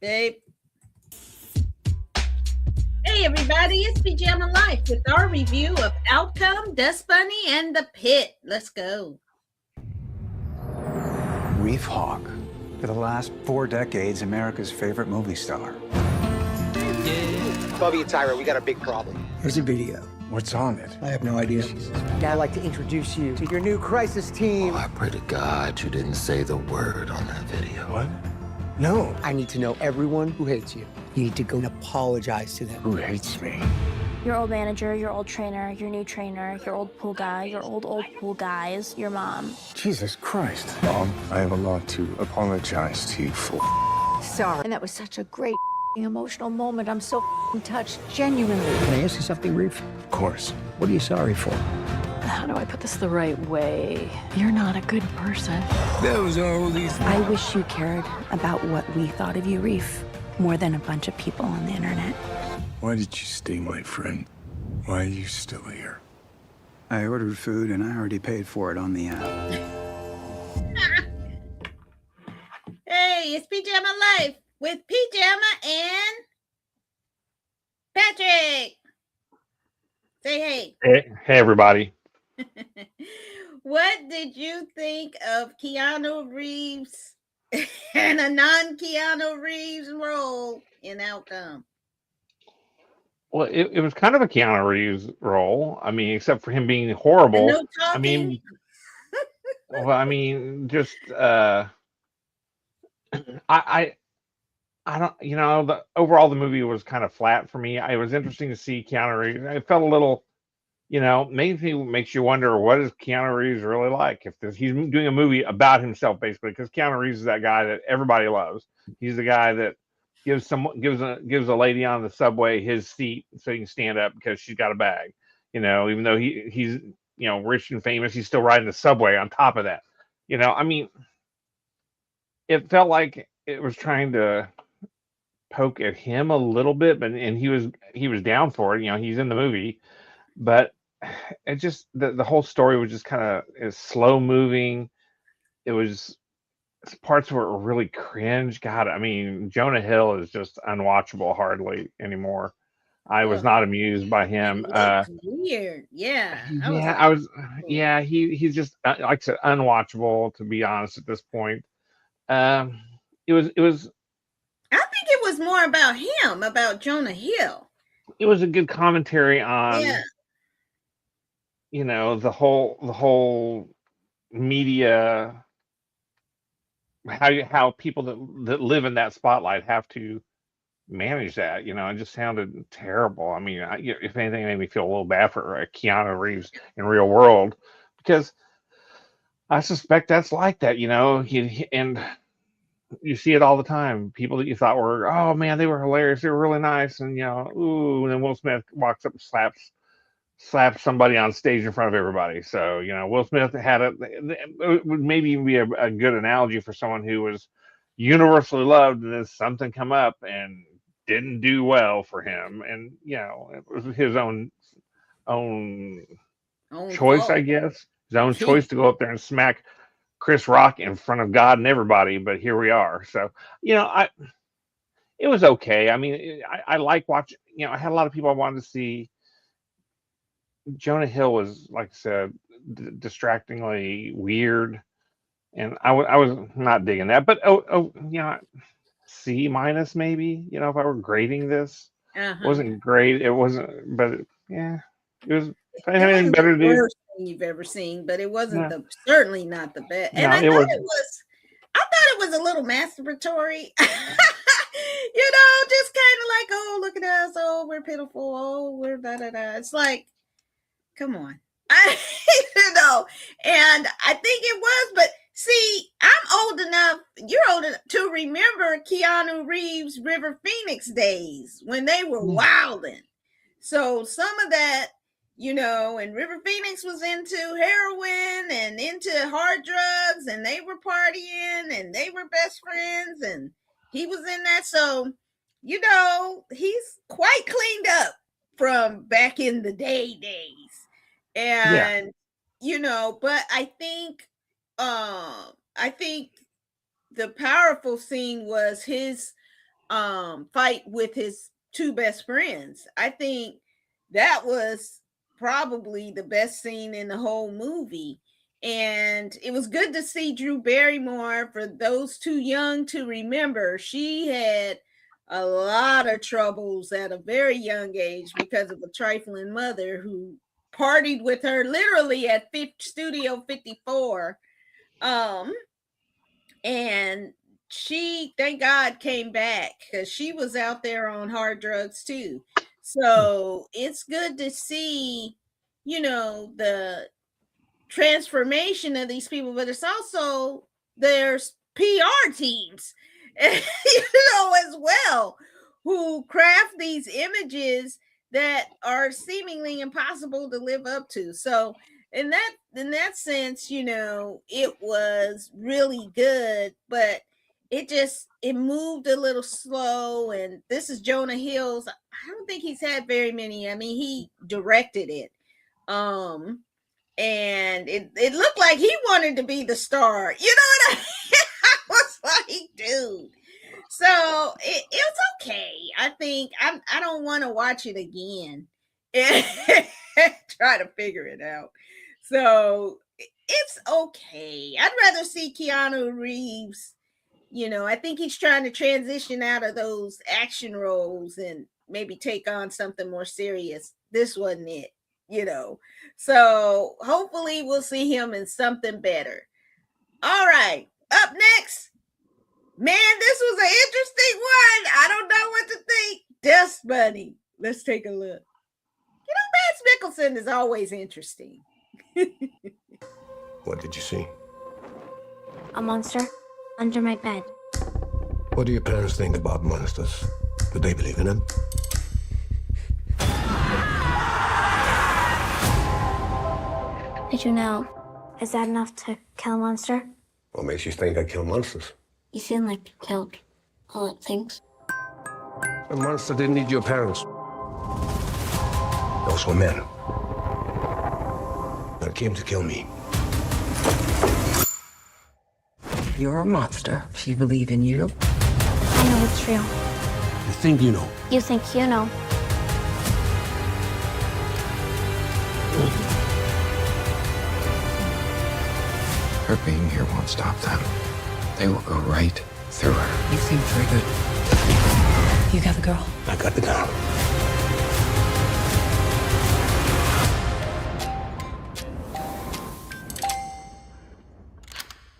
Babe. Hey everybody, it's Pajama Life with our review of Outcome, Dust Bunny, and the Pit. Let's go. Reef Hawk. For the last 4 decades, America's favorite movie star. Bubby and Tyra, we got a big problem. Here's a video. What's on it? I have no idea. Now I'd like to introduce you to your new crisis team. I pray to God you didn't say the word on that video. What? No. I need to know everyone who hates you. You need to go and apologize to them. Who hates me? Your old manager, your old trainer, your new trainer, your old pool guy, your old pool guys, your mom. Jesus Christ. Mom, I have a lot to apologize to you for. Sorry. And that was such a great emotional moment. I'm so touched, genuinely. Can I ask you something, Reef? Of course. What are you sorry for? How do I put this the right way? You're not a good person. Those are all these. I wish you cared about what we thought of you, Reef, more than a bunch of people on the internet. Why did you stay, my friend? Why are you still here? I ordered food and I already paid for it on the app. Hey, it's Pajama Life with Pajama and Patrick. Say hey. Hey, everybody. What did you think of Keanu Reeves and a non-Keanu Reeves role in Outcome? Well, it was kind of a Keanu Reeves role. I mean, except for him being horrible. No talking. Just I don't, overall the movie was kind of flat for me. It was interesting to see Keanu Reeves. I felt a little, makes you wonder, what is Keanu Reeves really like? He's doing a movie about himself, basically, because Keanu Reeves is that guy that everybody loves. He's the guy that gives a lady on the subway his seat so he can stand up because she's got a bag. Even though he's rich and famous, he's still riding the subway on top of that. It felt like it was trying to poke at him a little bit, and he was down for it. He's in the movie, but it just the whole story was just kind of slow moving. It was parts were really cringe. God, Jonah Hill is just unwatchable hardly anymore. I was not amused by him. Weird, yeah. He's just like I said, unwatchable, to be honest at this point. It was. I think it was more about him, about Jonah Hill. It was a good commentary on, the whole media, how people that live in that spotlight have to manage that. It just sounded terrible. If anything, it made me feel a little bad for Keanu Reeves in real world, because I suspect that's like that. And you see it all the time. People that you thought were, oh man, they were hilarious, they were really nice, and and then Will Smith walks up and slaps somebody on stage in front of everybody. So Will Smith it would maybe even be a good analogy for someone who was universally loved, and then something come up and didn't do well for him, and it was his own choice, fault. I guess, his own choice to go up there and smack Chris Rock in front of God and everybody, but here we are. So, it was okay. I like watching, I had a lot of people I wanted to see. Jonah Hill was, like I said, distractingly weird, and I was not digging that, but C minus maybe, if I were grading this. It wasn't great. It wasn't, but it was, if I had anything better to do. You've ever seen, but it wasn't certainly not the best. And No, I thought it was a little masturbatory. Just kind of like, oh, look at us, oh, we're pitiful, oh, we're da-da-da. It's like, come on. And I think it was, but see, I'm old enough, you're old enough to remember Keanu Reeves' River Phoenix days when they were wilding. So some of that, and River Phoenix was into heroin and into hard drugs, and they were partying and they were best friends, and he was in that. So, he's quite cleaned up from back in the days. And, but I think the powerful scene was his fight with his two best friends. I think that was probably the best scene in the whole movie. And it was good to see Drew Barrymore. For those too young to remember, she had a lot of troubles at a very young age because of a trifling mother who partied with her literally at Studio 54. And she, thank God, came back because she was out there on hard drugs too. So it's good to see, the transformation of these people, but it's also there's PR teams, as well, who craft these images that are seemingly impossible to live up to. So in that sense, it was really good, but it moved a little slow. And this is Jonah Hill's. I don't think he's had very many. I mean, he directed it. And it looked like he wanted to be the star. You know what I mean? I was like, dude. So it was okay. I think I don't want to watch it again and try to figure it out. So it's okay. I'd rather see Keanu Reeves. I think he's trying to transition out of those action roles and maybe take on something more serious. This wasn't it. So hopefully we'll see him in something better. All right, up next, man, this was an interesting one. I don't know what to think. Dust Bunny. Let's take a look. Mads Mikkelsen is always interesting. What did you see? A monster under my bed. What do your parents think about monsters? Do they believe in them? Did you know? Is that enough to kill a monster? What makes you think I kill monsters? You seem like you killed all it thinks. A monster didn't need your parents. Those were men. That came to kill me. You're a monster. She believe in you. I know it's real. You think you know? You think you know. Her being here won't stop them. They will go right through her. You seem very good. You got the girl? I got the girl.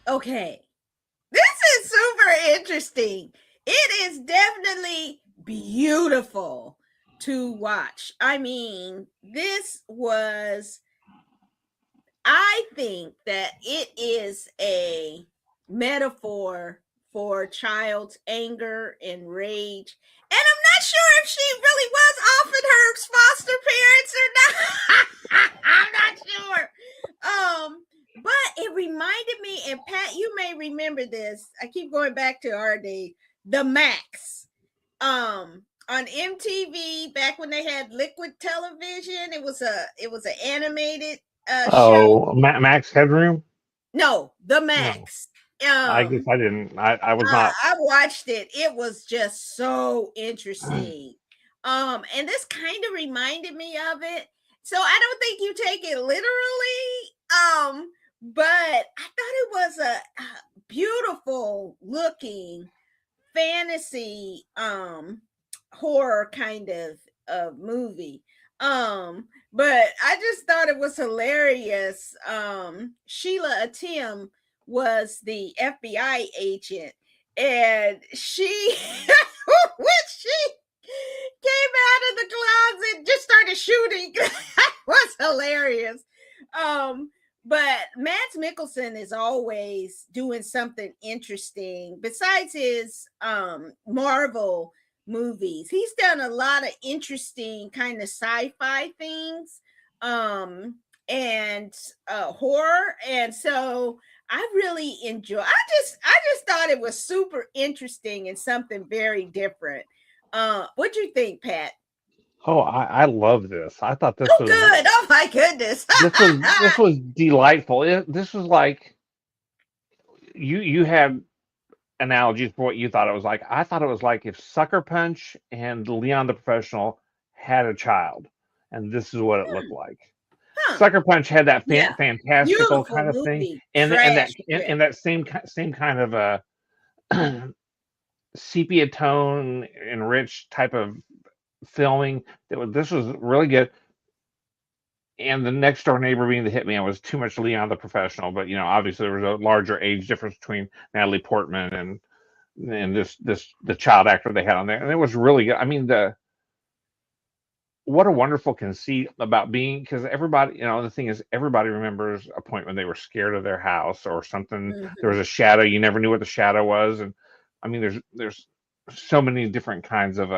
Okay. This is super interesting. It is definitely beautiful to watch. I mean, I think that it is a metaphor for child's anger and rage. And I'm not sure if she really was offered her foster parents or not. I'm not sure. But it reminded me, and Pat, you may remember this. I keep going back to our day, the Max. On MTV, back when they had liquid television, it was an animated show. Max Headroom? No, the Max. No. I guess I didn't. I was not. I watched it. It was just so interesting. And this kind of reminded me of it. So I don't think you take it literally. But I thought it was a beautiful looking fantasy horror kind of movie. But I just thought it was hilarious. Sheila Atim was the FBI agent, and she when she came out of the closet, just started shooting. That was hilarious. But Mads Mikkelsen is always doing something interesting. Besides his Marvel movies, he's done a lot of interesting kind of sci-fi things and horror. And so I really enjoy. I just thought it was super interesting and something very different. What do you think, Pat? Oh, I love this. I thought this was good. Oh my goodness. this was delightful. This was like you had analogies for what you thought it was like. I thought it was like if Sucker Punch and Leon the Professional had a child, and this is what it looked like. Huh. Sucker Punch had that Yeah. fantastical Beautiful kind of thing, movie. and Trash that same kind of sepia tone enriched type of filming. This was really good. And the next door neighbor being the hitman was too much Leon the Professional, but obviously there was a larger age difference between Natalie Portman and the child actor they had on there, and it was really good. I mean, what a wonderful conceit about being, because everybody, the thing is, everybody remembers a point when they were scared of their house or something. There was a shadow, you never knew what the shadow was, and I mean, there's so many different kinds of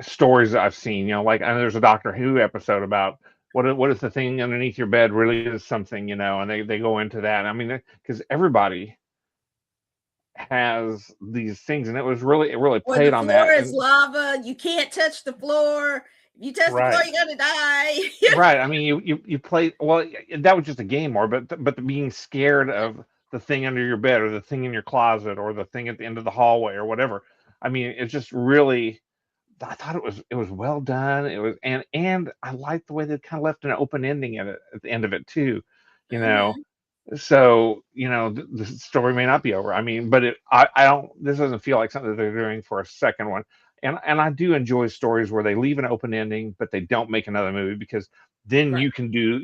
stories that I've seen. Like, and there's a Doctor Who episode about what if the thing underneath your bed really is something, and they go into that. I mean, because everybody has these things, and it really Or played the on that. floor is lava. You can't touch the floor. If you touch the floor, you're gonna die. Right. I mean, you play. Well, that was just a game, but the being scared of the thing under your bed or the thing in your closet or the thing at the end of the hallway or whatever. I mean, it's just really. I thought it was well done. It was and I liked the way they kind of left an open ending at the end of it too. So the story may not be over. I mean, but I don't. This doesn't feel like something that they're doing for a second one. And I do enjoy stories where they leave an open ending, but they don't make another movie, because then you can do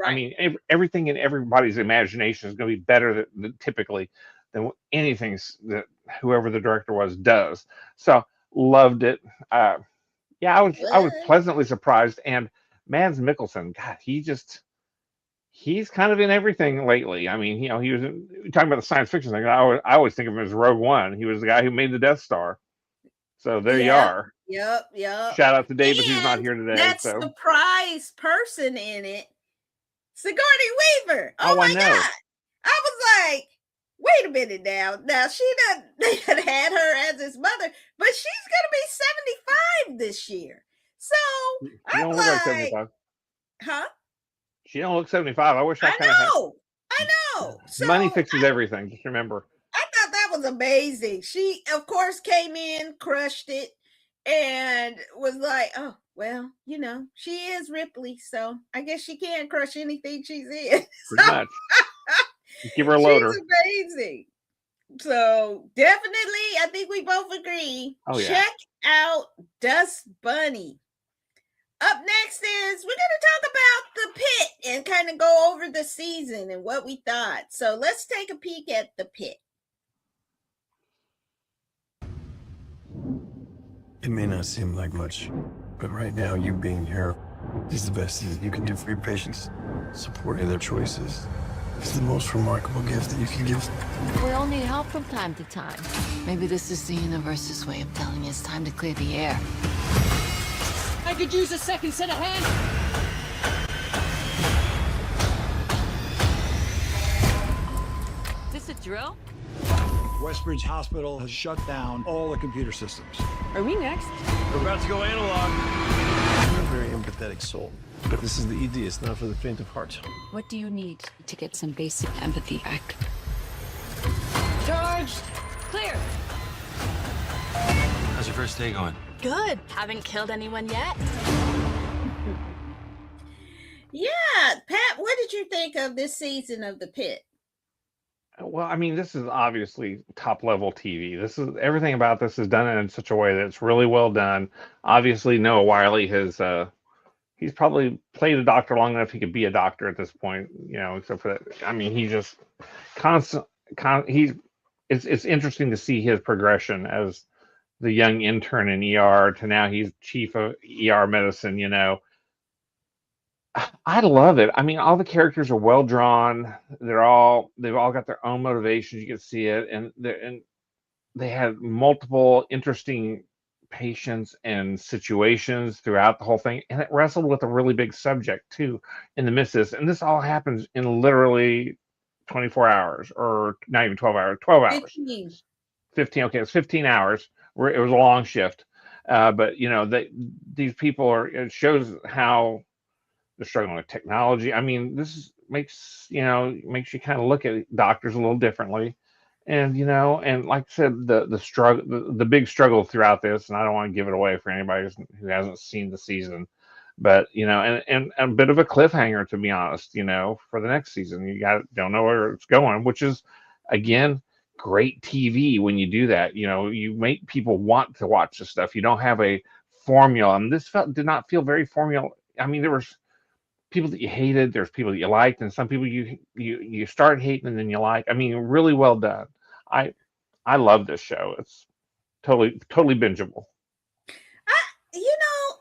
I mean, everything in everybody's imagination is going to be better typically than anything that whoever the director was does. So loved it. Yeah, I was pleasantly surprised. And Mads Mikkelsen, God, he's kind of in everything lately. I mean, he was talking about the science fiction thing. I always think of him as Rogue One. He was the guy who made the Death Star. So there you are. Yep. Shout out to David, who's not here today. That surprise person in it, Sigourney Weaver. Oh my God. I was like, wait a minute now. Now they had her as his mother, but she's gonna be 75 this year. So I'm like, 75. Huh? She don't look 75. I wish I kind of I know. So money fixes everything. Just remember. I thought that was amazing. She, of course, came in, crushed it, and was like, oh, well, she is Ripley, so I guess she can crush anything she's in. Pretty much. Give her a loader. She's amazing. So definitely, I think we both agree. Oh, yeah. Check out Dust Bunny. Up next is we're going to talk about the Pitt and kind of go over the season and what we thought. So let's take a peek at the Pitt. It may not seem like much, but right now, you being here is the best thing you can do for your patients. Supporting their choices is the most remarkable gift that you can give. We all need help from time to time. Maybe this is the universe's way of telling you it's time to clear the air. I could use a second set of hands. Is this a drill? Westbridge Hospital has shut down all the computer systems. Are we next? We're about to go analog. You're a very empathetic soul, but this is the ED. It's not for the faint of heart. What do you need to get some basic empathy back? Charged. Clear. How's your first day going? Good. Haven't killed anyone yet. Yeah, Pat, what did you think of this season of the Pitt? Well, I mean, this is obviously top level TV. This is everything about this is done in such a way that it's really well done. Obviously, Noah Wiley has he's probably played a doctor long enough he could be a doctor at this point, except for that. I mean, he just it's interesting to see his progression as the young intern in ER to now he's chief of ER medicine. I love it. I mean, all the characters are well drawn. They've all got their own motivations. You can see it, and they had multiple interesting patients and situations throughout the whole thing, and it wrestled with a really big subject too in the midst of this. And this all happens in literally 24 hours, or not even 12 hours. 12 hours. 15. Okay, it's 15 hours. It was a long shift, but these people it shows how they're struggling with technology. I mean, this makes you kind of look at doctors a little differently, And and like I said, the struggle, the big struggle throughout this, and I don't want to give it away for anybody who hasn't seen the season, but and a bit of a cliffhanger, to be honest. For the next season, don't know where it's going, which is again great TV when you do that. You make people want to watch the stuff. You don't have a formula, and this did not feel very formula. I mean, there was people that you hated, there's people that you liked, and some people you start hating and then you like. I mean, really well done. I I love this show. It's totally bingeable.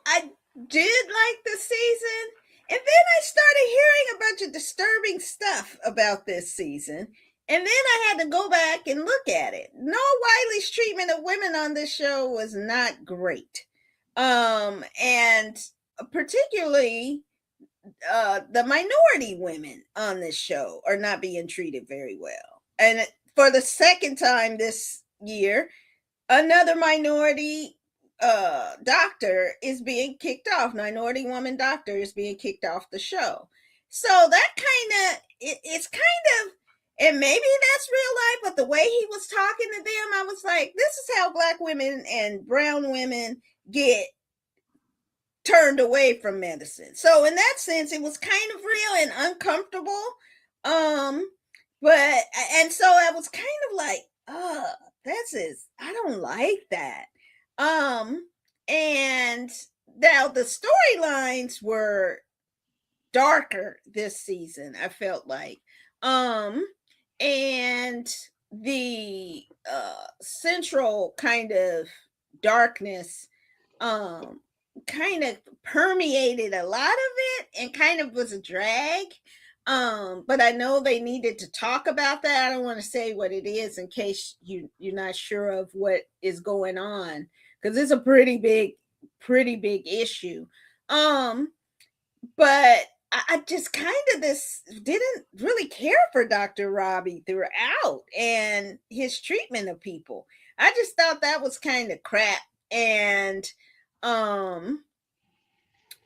I did like the season, and then I started hearing a bunch of disturbing stuff about this season. And then I had to go back and look at it. Noah Wiley's treatment of women on this show was not great. And particularly the minority women on this show are not being treated very well. And for the second time this year, another minority doctor is being kicked off. Minority woman doctor is being kicked off the show. So that kind of, it's kind of, and maybe that's real life, but the way he was talking to them, I was like, this is how Black women and brown women get turned away from medicine. So in that sense, it was kind of real and uncomfortable. But and so I was kind of like, I don't like that. And now the storylines were darker this season, I felt like. And the central kind of darkness kind of permeated a lot of it and kind of was a drag. But I know they needed to talk about that. I don't want to say what it is in case you're not sure of what is going on, because it's a pretty big issue. But I just kind of didn't really care for Dr. Robby throughout and his treatment of people. I just thought that was kind of crap. And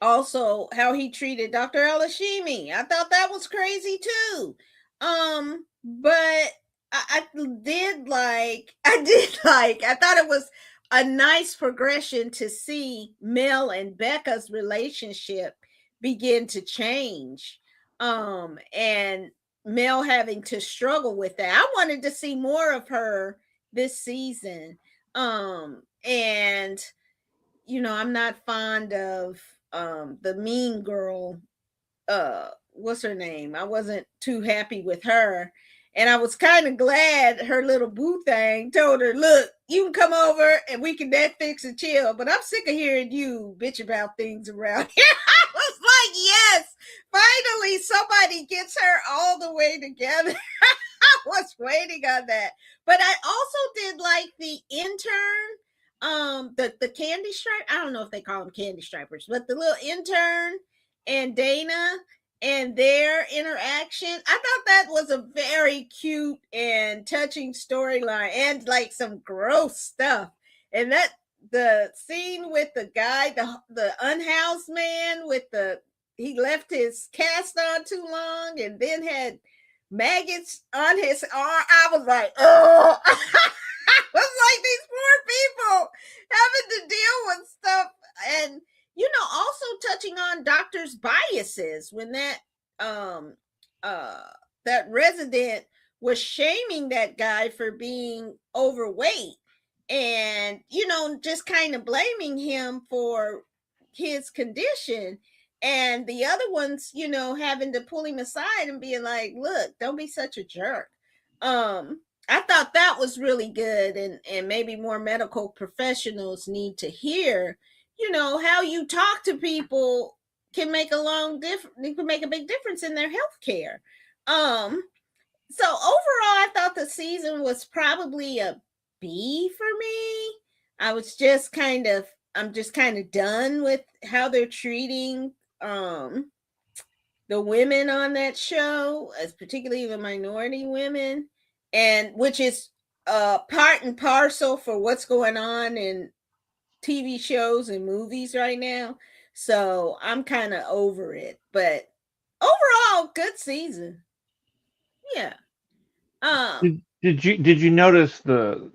also how he treated Dr. Elashimi, I thought that was crazy too. But I thought it was a nice progression to see Mel and Becca's relationship begin to change, and Mel having to struggle with that. I wanted to see more of her this season. And I'm not fond of the mean girl, what's her name? I wasn't too happy with her. And I was kind of glad her little boo thing told her, look, you can come over and we can Netflix and chill, but I'm sick of hearing you bitch about things around here. I was like, yes, finally somebody gets her all the way together. I was waiting on that. But I also did like the intern, the candy stripe. I don't know if they call them candy stripers, but the little intern and Dana and their interaction. I thought that was a very cute and touching storyline, and like some gross stuff. And that the scene with the guy, the unhoused man with he left his cast on too long and then had maggots on his arm. I was like, oh, I was like, these poor people having to deal with stuff. And also touching on doctors' biases when that resident was shaming that guy for being overweight, and just kind of blaming him for his condition, and the other ones having to pull him aside and being like, look, don't be such a jerk. I thought that was really good, and maybe more medical professionals need to hear how you talk to people can make a big difference in their health care. So overall, I thought the season was probably a B for me. I'm just kind of done with how they're treating the women on that show, as particularly the minority women, and which is part and parcel for what's going on in TV shows and movies right now. So I'm kind of over it, but overall, good season. Yeah. Did you notice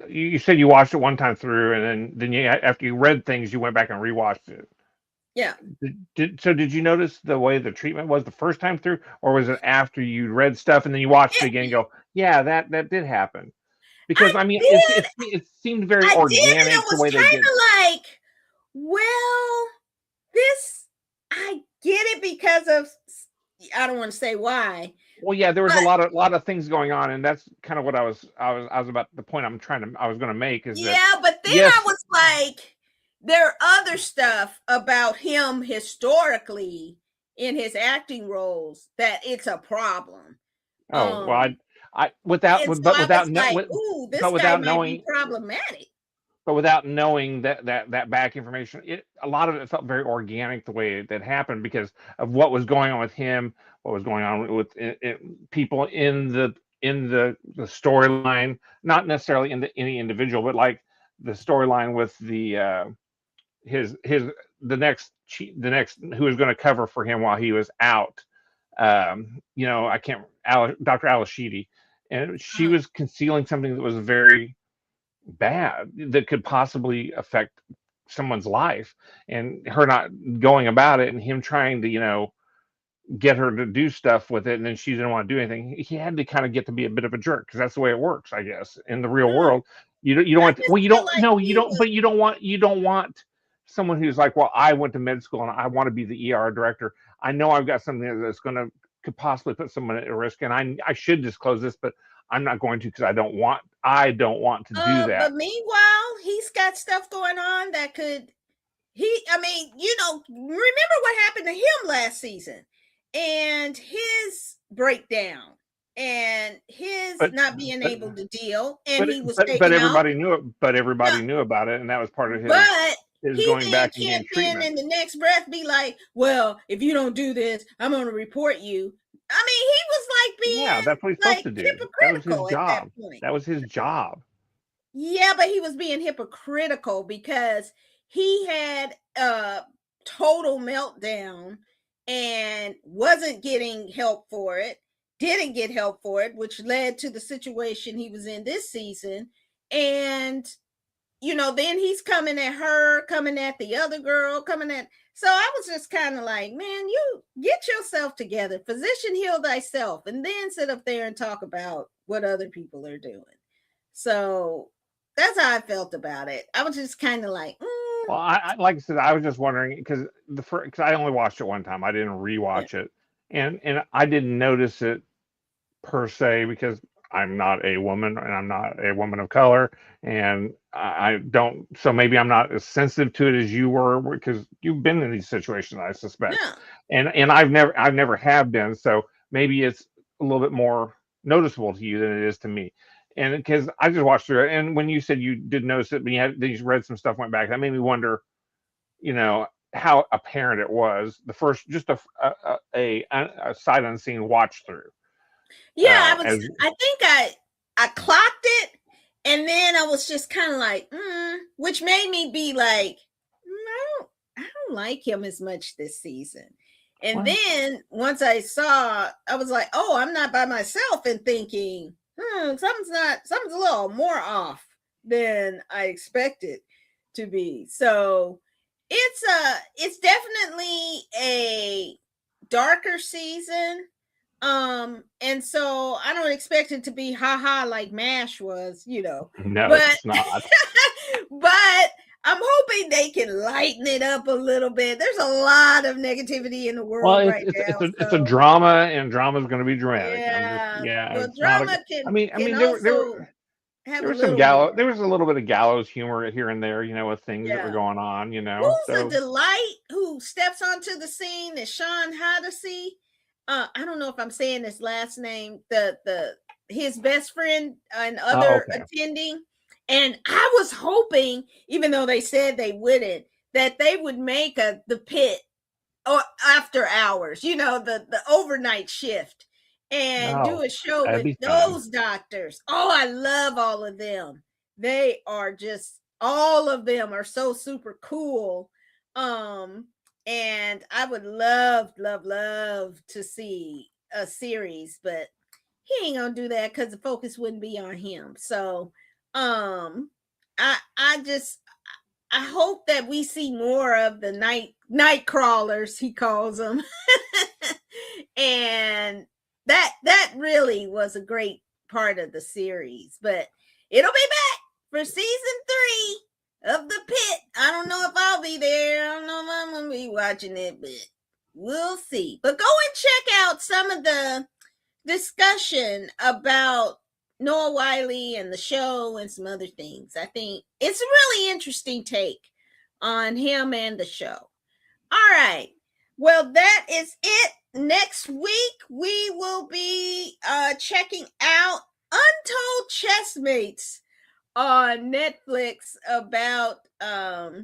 you said you watched it one time through, and then you, after you read things, you went back and rewatched it. Yeah. Did you notice the way the treatment was the first time through, or was it after you read stuff and then you watched it again and go, yeah, that did happen? Because I I mean, did. it seemed very I did, and it organic the was way they did. kind of like, well, this I get it because of I don't want to say why. Well, yeah, there was But a lot of things going on, and that's kind of what I was about the point I was going to make is that yeah, but then I yes, was like, there are other stuff about him historically in his acting roles that it's a problem. oh well, Um, I and so I was like, ooh, this but guy without might be knowing problematic. but without knowing that back information, a lot of it felt very organic the way that happened because of what was going on with him, what was going on with people in the storyline, not necessarily in any individual, but like the storyline with his the next who was going to cover for him while he was out. I can't Dr. Alice Sheedy, and she was concealing something that was very bad that could possibly affect someone's life, and her not going about it, and him trying to get her to do stuff with it, and then she didn't want to do anything. He had to kind of get to be a bit of a jerk because that's the way it works, I guess, in the real world. You don't I want just well, you feel don't like no he you don't was. but you don't want someone who's like, well, I went to med school and I want to be the ER director. I know I've got something that's going to could possibly put someone at risk, and I should disclose this, but I'm not going to because I don't want to do that. But meanwhile, he's got stuff going on that could I mean, remember what happened to him last season and his breakdown and his But not being but able to deal, and he was but taken out. everybody knew it. But No, everybody knew about it, and that was part of but his he going then back and getting can't then treatment. in the next breath be like, well, if you don't do this, I'm going to report you. I mean, he was like Yeah, that's what he's being supposed like to do. That was his hypocritical at that job. point. That was his job. Yeah, but he was being hypocritical because he had a total meltdown and wasn't getting help for it, didn't get help for it, which led to the situation he was in this season. And, then he's coming at her, coming at the other girl, So I was just kind of like, man, you get yourself together, physician, heal thyself, and then sit up there and talk about what other people are doing. So that's how I felt about it. I was just kind of like, Well, like I said, I was just wondering because because I only watched it one time. I didn't yeah. rewatch it, and I didn't notice it per se because I'm not a woman and I'm not a woman of color, and I don't. So maybe I'm not as sensitive to it as you were because you've been in these situations, I suspect, Yeah. and I've never have been. So maybe it's a little bit more noticeable to you than it is to me. And because I just watched through it, and when you said you did notice it, but you read some stuff, went back, that made me wonder, how apparent it was. The first, just a sight unseen watch through. Yeah, As I think I clocked it, and then I was just kind of like, which made me be like, I don't like him as much this season. And then once I saw, I was like, oh, I'm not by myself, and thinking, something's a little more off than I expected to be. So it's definitely a darker season. And so I don't expect it to be haha like MASH was, no, but it's not. but I'm hoping they can lighten it up a little bit. There's a lot of negativity in the Well, world right now. it's a drama, and drama is going to be dramatic. Yeah. Well, It's not drama can there also have there a was some little more. there was a little bit of gallows humor here and there, with things that were Yeah. going on, Who's a So delight who steps onto the scene is Sean Hardesty. I don't know if I'm saying his last name, his best friend and other okay. attending. And I was hoping, even though they said they wouldn't, that they would make the Pitt or after hours, the overnight shift, and do No, a show that'd with be fun. those doctors. Oh, I love all of them. They are just, all of them are so super cool. And I would love, love, love to see a series, but he ain't gonna do that because the focus wouldn't be on him. So I hope that we see more of the night crawlers, he calls them. And that really was a great part of the series. But it'll be back for season 3 of the Pitt. I don't know if I'll be there. I don't know if I'm gonna be watching it, but we'll see. But go and check out some of the discussion about Noah Wiley and the show and some other things. I think it's a really interesting take on him and the show. All right. Well, that is it. Next week, we will be checking out Untold Chessmates on Netflix about a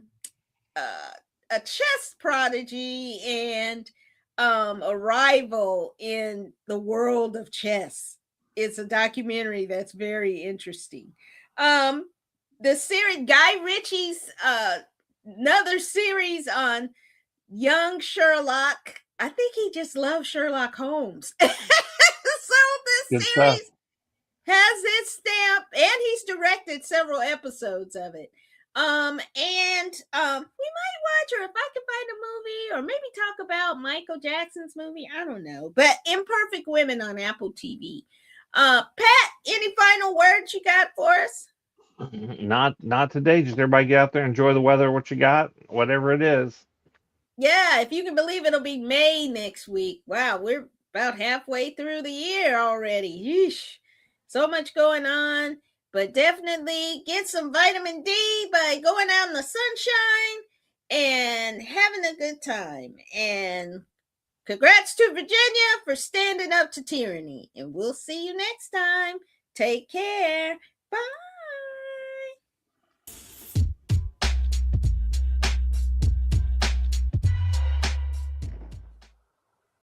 chess prodigy and a rival in the world of chess. It's a documentary that's very interesting. The series, Guy Ritchie's another series on young Sherlock. I think he just loves Sherlock Holmes. So this series has its stamp, and he's directed several episodes of it. And we might watch, or if I can find a movie, or maybe talk about Michael Jackson's movie. I don't know. But Imperfect Women on Apple TV. Pat, any final words you got for us? Not today. Just everybody get out there, enjoy the weather, what you got, whatever it is. Yeah, if you can believe it'll be May next week. Wow, we're about halfway through the year already. Yeesh. So much going on. But definitely get some vitamin D by going out in the sunshine and having a good time. And congrats to Virginia for standing up to tyranny. And we'll see you next time. Take care. Bye.